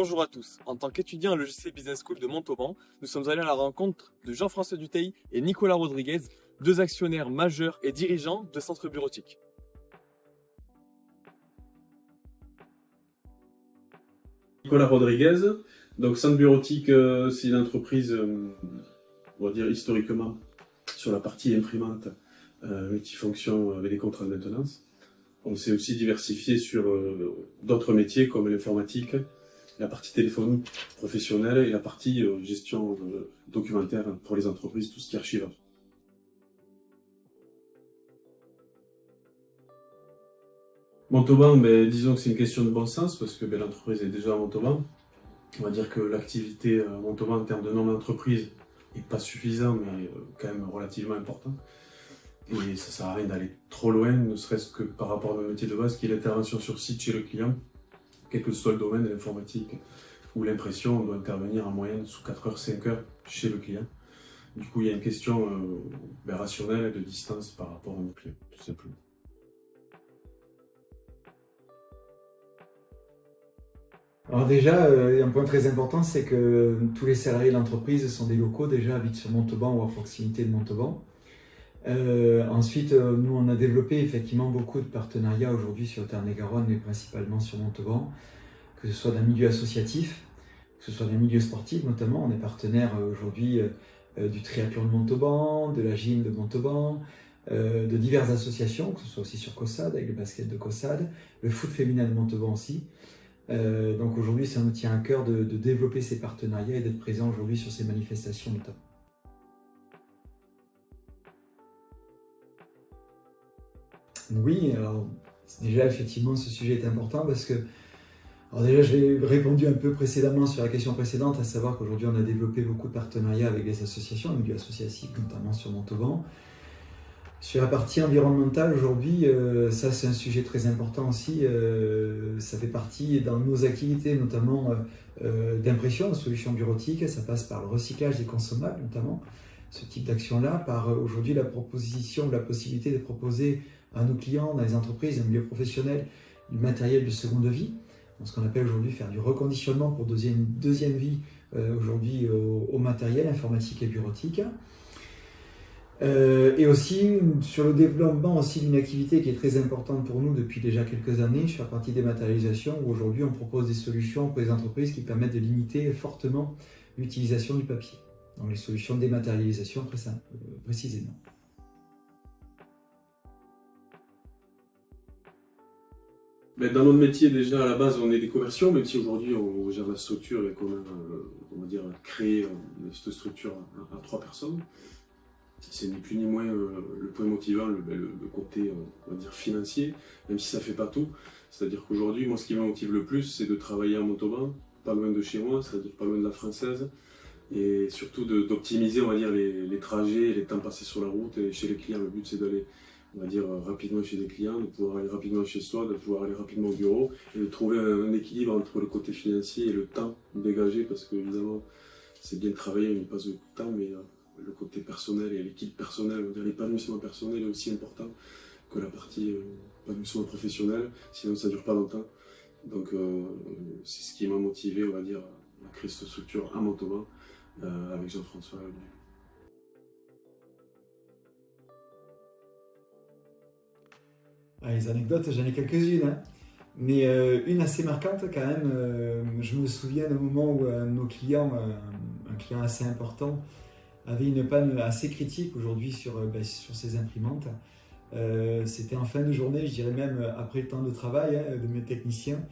Bonjour à tous. En tant qu'étudiant à l'EGC Business School de Montauban, nous sommes allés à la rencontre de Jean-François Dutheil et Nicolas Rodriguez, deux actionnaires majeurs et dirigeants de centres bureautiques. Nicolas Rodriguez, donc Centre Bureautique, c'est une entreprise, on va dire historiquement, sur la partie imprimante, multifonction avec des contrats de maintenance. On s'est aussi diversifié sur d'autres métiers comme l'informatique, la partie téléphonie professionnelle et la partie gestion documentaire pour les entreprises, tout ce qui est archivage. Montauban, disons que c'est une question de bon sens parce que l'entreprise est déjà à Montauban. On va dire que l'activité à Montauban en termes de nombre d'entreprises n'est pas suffisant, mais quand même relativement important. Et ça sert à rien d'aller trop loin, ne serait-ce que par rapport à notre métier de base, qui est l'intervention sur site chez le client. Quel que soit le domaine de l'informatique ou l'impression, on doit intervenir en moyenne sous 4 heures, 5 heures chez le client. Du coup, il y a une question rationnelle de distance par rapport à nos clients, tout simplement. Alors déjà, un point très important, c'est que tous les salariés de l'entreprise sont des locaux, déjà habitent sur Montauban ou à proximité de Montauban. Ensuite, nous on a développé effectivement beaucoup de partenariats aujourd'hui sur le Tarn-et-Garonne, mais principalement sur Montauban, que ce soit d'un milieu associatif, que ce soit d'un milieu sportif notamment. On est partenaire aujourd'hui du triathlon de Montauban, de la gym de Montauban, de diverses associations, que ce soit aussi sur COSAD, avec le basket de COSAD, le foot féminin de Montauban aussi. Donc aujourd'hui, ça nous tient à cœur de développer ces partenariats et d'être présent aujourd'hui sur ces manifestations notamment. Oui, alors déjà effectivement ce sujet est important parce que, alors déjà j'ai répondu un peu précédemment sur la question précédente, à savoir qu'aujourd'hui on a développé beaucoup de partenariats avec les associations, le milieu associatif notamment sur Montauban. Sur la partie environnementale aujourd'hui, ça c'est un sujet très important aussi, ça fait partie dans nos activités notamment d'impression, de solutions bureautiques, ça passe par le recyclage des consommables notamment, ce type d'action-là, par aujourd'hui la proposition, la possibilité de proposer à nos clients dans les entreprises, dans le milieu professionnel, du matériel de seconde vie, ce qu'on appelle aujourd'hui faire du reconditionnement pour deuxième vie aujourd'hui au matériel informatique et bureautique. Et aussi sur le développement aussi d'une activité qui est très importante pour nous depuis déjà quelques années sur la partie dématérialisation, où aujourd'hui on propose des solutions pour les entreprises qui permettent de limiter fortement l'utilisation du papier. Donc les solutions de dématérialisation précisément. Dans notre métier, déjà, à la base, on est des commerciaux, même si aujourd'hui, on gère la structure et qu'on a, on va dire, créé cette structure à 3 personnes. C'est ni plus ni moins le point motivant, le côté, on va dire, financier, même si ça ne fait pas tout. C'est-à-dire qu'aujourd'hui, moi, ce qui me motive le plus, c'est de travailler à Montauban, pas loin de chez moi, c'est-à-dire pas loin de la Française, et surtout d'optimiser, on va dire, les trajets et les temps passés sur la route et chez les clients. Le but, c'est d'aller, on va dire, rapidement chez des clients, de pouvoir aller rapidement chez soi, de pouvoir aller rapidement au bureau et de trouver un équilibre entre le côté financier et le temps dégagé, parce que évidemment c'est bien de travailler, on y passe beaucoup de temps, mais le côté personnel et l'équipe personnelle, l'épanouissement personnel est aussi important que la partie épanouissement professionnel, sinon ça ne dure pas longtemps. Donc c'est ce qui m'a motivé, on va dire, à créer cette structure à Montauban avec Jean-François. Les anecdotes, j'en ai quelques-unes, hein. Mais une assez marquante quand même, je me souviens d'un moment où nos clients, un client assez important, avait une panne assez critique aujourd'hui sur ces imprimantes. C'était en fin de journée, je dirais même après le temps de travail de mes techniciens.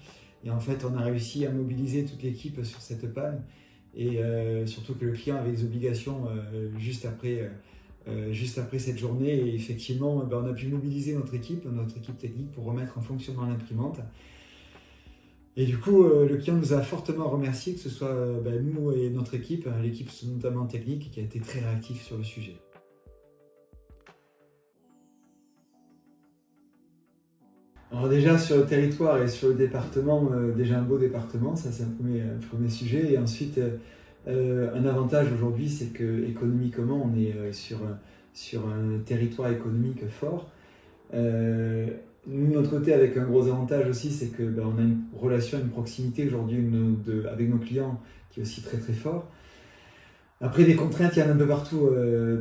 Et en fait, on a réussi à mobiliser toute l'équipe sur cette panne. Et surtout que le client avait des obligations juste après cette journée, et effectivement on a pu mobiliser notre équipe technique pour remettre en fonctionnement l'imprimante. Et du coup le client nous a fortement remercié, que ce soit nous et notre équipe, l'équipe notamment technique qui a été très réactive sur le sujet. Alors déjà sur le territoire et sur le département, déjà un beau département, ça c'est un premier sujet. Et ensuite un avantage aujourd'hui, c'est que économiquement on est sur un territoire économique fort. Nous, de notre côté, avec un gros avantage aussi, c'est que on a une relation, une proximité aujourd'hui avec nos clients qui est aussi très très fort. Après, des contraintes, il y en a un peu partout,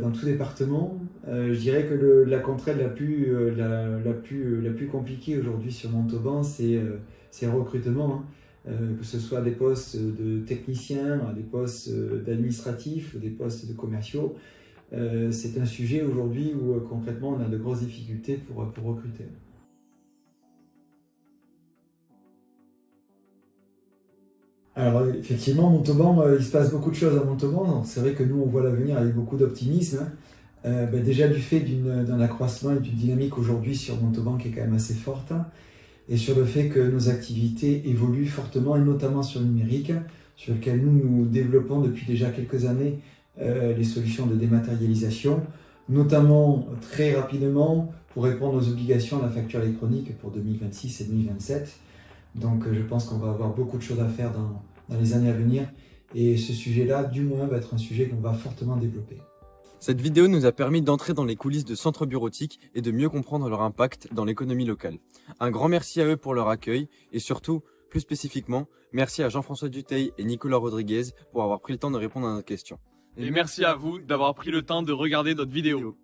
dans tout département. Je dirais que la contrainte la plus compliquée aujourd'hui sur Montauban, c'est le recrutement, hein. Que ce soit des postes de techniciens, des postes d'administratifs, des postes de commerciaux. C'est un sujet aujourd'hui où concrètement on a de grosses difficultés pour recruter. Alors effectivement, Montauban, il se passe beaucoup de choses à Montauban. C'est vrai que nous, on voit l'avenir avec beaucoup d'optimisme, hein. Déjà du fait d'un accroissement et d'une dynamique aujourd'hui sur Montauban qui est quand même assez forte, hein, et sur le fait que nos activités évoluent fortement, et notamment sur le numérique, sur lequel nous développons depuis déjà quelques années les solutions de dématérialisation, notamment très rapidement pour répondre aux obligations de la facture électronique pour 2026 et 2027. Donc je pense qu'on va avoir beaucoup de choses à faire dans les années à venir, et ce sujet-là, du moins, va être un sujet qu'on va fortement développer. Cette vidéo nous a permis d'entrer dans les coulisses de centres bureautiques et de mieux comprendre leur impact dans l'économie locale. Un grand merci à eux pour leur accueil et surtout, plus spécifiquement, merci à Jean-François Dutheil et Nicolas Rodriguez pour avoir pris le temps de répondre à nos questions. Et merci à vous d'avoir pris le temps de regarder notre vidéo.